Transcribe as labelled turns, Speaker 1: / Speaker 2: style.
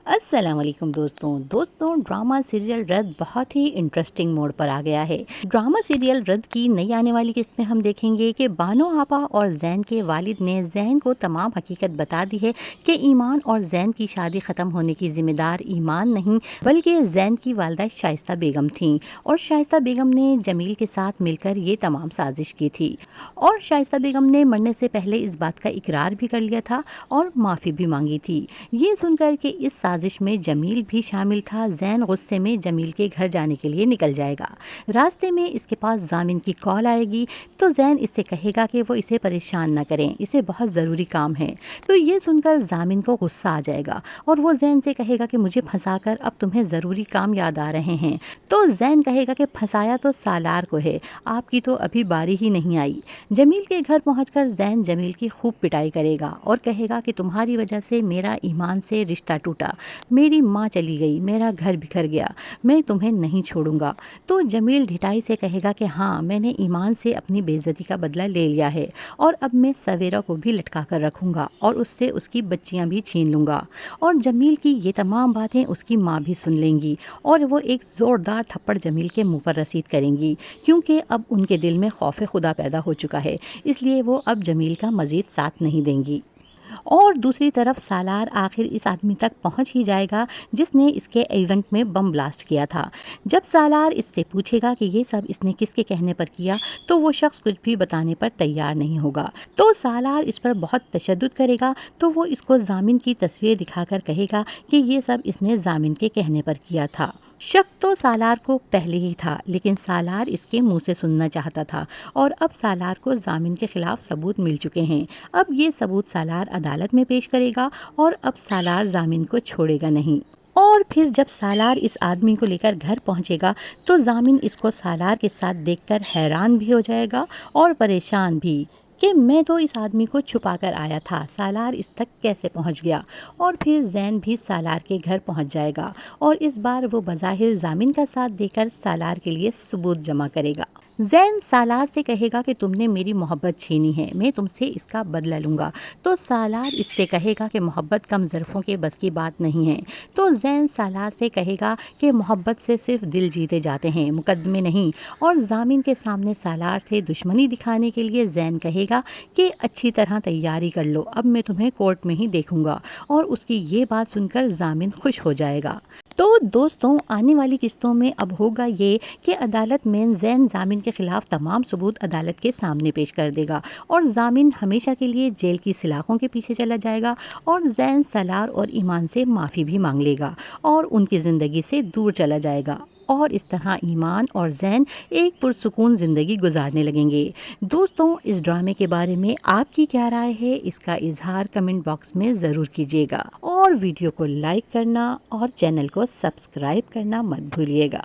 Speaker 1: السلام علیکم دوستوں ڈرامہ سیریل رد بہت ہی انٹرسٹنگ موڈ پر آ گیا ہے۔ ڈرامہ سیریل رد کی نئی آنے والی قسط میں ہم دیکھیں گے کہ بانو آپا اور زین کے والد نے زین کو تمام حقیقت بتا دی ہے کہ ایمان اور زین کی شادی ختم ہونے کی ذمہ دار ایمان نہیں بلکہ زین کی والدہ شائستہ بیگم تھیں، اور شائستہ بیگم نے جمیل کے ساتھ مل کر یہ تمام سازش کی تھی، اور شائستہ بیگم نے مرنے سے پہلے اس بات کا اقرار بھی کر لیا تھا اور معافی بھی مانگی تھی۔ یہ سن کر کہ اس سازش میں جمیل بھی شامل تھا، زین غصے میں جمیل کے گھر جانے کے لیے نکل جائے گا۔ راستے میں اس کے پاس ضامن کی کال آئے گی تو زین اس سے کہے گا کہ وہ اسے پریشان نہ کریں، اسے بہت ضروری کام ہے۔ تو یہ سن کر ضامن کو غصہ آ جائے گا اور وہ زین سے کہے گا کہ مجھے پھنسا کر اب تمہیں ضروری کام یاد آ رہے ہیں۔ تو زین کہے گا کہ پھنسایا تو سالار کو ہے، آپ کی تو ابھی باری ہی نہیں آئی۔ جمیل کے گھر پہنچ کر زین جمیل کی خوب پٹائی کرے گا اور کہے گا کہ تمہاری وجہ سے میرا ایمان سے رشتہ ٹوٹا، میری ماں چلی گئی، میرا گھر بکھر گیا، میں تمہیں نہیں چھوڑوں گا۔ تو جمیل ڈھٹائی سے کہے گا کہ ہاں، میں نے ایمان سے اپنی بے عزتی کا بدلہ لے لیا ہے اور اب میں سویرا کو بھی لٹکا کر رکھوں گا اور اس سے اس کی بچیاں بھی چھین لوں گا۔ اور جمیل کی یہ تمام باتیں اس کی ماں بھی سن لیں گی اور وہ ایک زوردار تھپڑ جمیل کے منہ پر رسید کریں گی، کیونکہ اب ان کے دل میں خوف خدا پیدا ہو چکا ہے، اس لیے وہ اب جمیل کا مزید ساتھ نہیں دیں گی۔ اور دوسری طرف سالار آخر اس آدمی تک پہنچ ہی جائے گا جس نے اس کے ایونٹ میں بم بلاسٹ کیا تھا۔ جب سالار اس سے پوچھے گا کہ یہ سب اس نے کس کے کہنے پر کیا تو وہ شخص کچھ بھی بتانے پر تیار نہیں ہوگا۔ تو سالار اس پر بہت تشدد کرے گا تو وہ اس کو ضامن کی تصویر دکھا کر کہے گا کہ یہ سب اس نے ضامن کے کہنے پر کیا تھا۔ شک تو سالار کو پہلے ہی تھا، لیکن سالار اس کے منہ سے سننا چاہتا تھا، اور اب سالار کو ضامن کے خلاف ثبوت مل چکے ہیں۔ اب یہ ثبوت سالار عدالت میں پیش کرے گا اور اب سالار ضامن کو چھوڑے گا نہیں۔ اور پھر جب سالار اس آدمی کو لے کر گھر پہنچے گا تو ضامن اس کو سالار کے ساتھ دیکھ کر حیران بھی ہو جائے گا اور پریشان بھی کہ میں تو اس آدمی کو چھپا کر آیا تھا، سالار اس تک کیسے پہنچ گیا۔ اور پھر زین بھی سالار کے گھر پہنچ جائے گا اور اس بار وہ بظاہر ضامن کا ساتھ دے کر سالار کے لیے ثبوت جمع کرے گا۔ زین سالار سے کہے گا کہ تم نے میری محبت چھینی ہے، میں تم سے اس کا بدلہ لوں گا۔ تو سالار اس سے کہے گا کہ محبت کم ظرفوں کے بس کی بات نہیں ہے۔ تو زین سالار سے کہے گا کہ محبت سے صرف دل جیتے جاتے ہیں، مقدمے نہیں۔ اور ضامن کے سامنے سالار سے دشمنی دکھانے کے لیے زین کہے گا کہ اچھی طرح تیاری کر لو، اب میں تمہیں کورٹ میں ہی دیکھوں گا۔ اور اس کی یہ بات سن کر ضامن خوش ہو جائے گا۔ تو دوستوں، آنے والی قسطوں میں اب ہوگا یہ کہ عدالت میں زین ضامن کے خلاف تمام ثبوت عدالت کے سامنے پیش کر دے گا اور ضامن ہمیشہ کے لیے جیل کی سلاخوں کے پیچھے چلا جائے گا، اور زین سالار اور ایمان سے معافی بھی مانگ لے گا اور ان کی زندگی سے دور چلا جائے گا، اور اس طرح ایمان اور زین ایک پرسکون زندگی گزارنے لگیں گے۔ دوستوں، اس ڈرامے کے بارے میں آپ کی کیا رائے ہے، اس کا اظہار کمنٹ باکس میں ضرور کیجیے گا، اور ویڈیو کو لائک کرنا اور چینل کو سبسکرائب کرنا مت بھولیے گا۔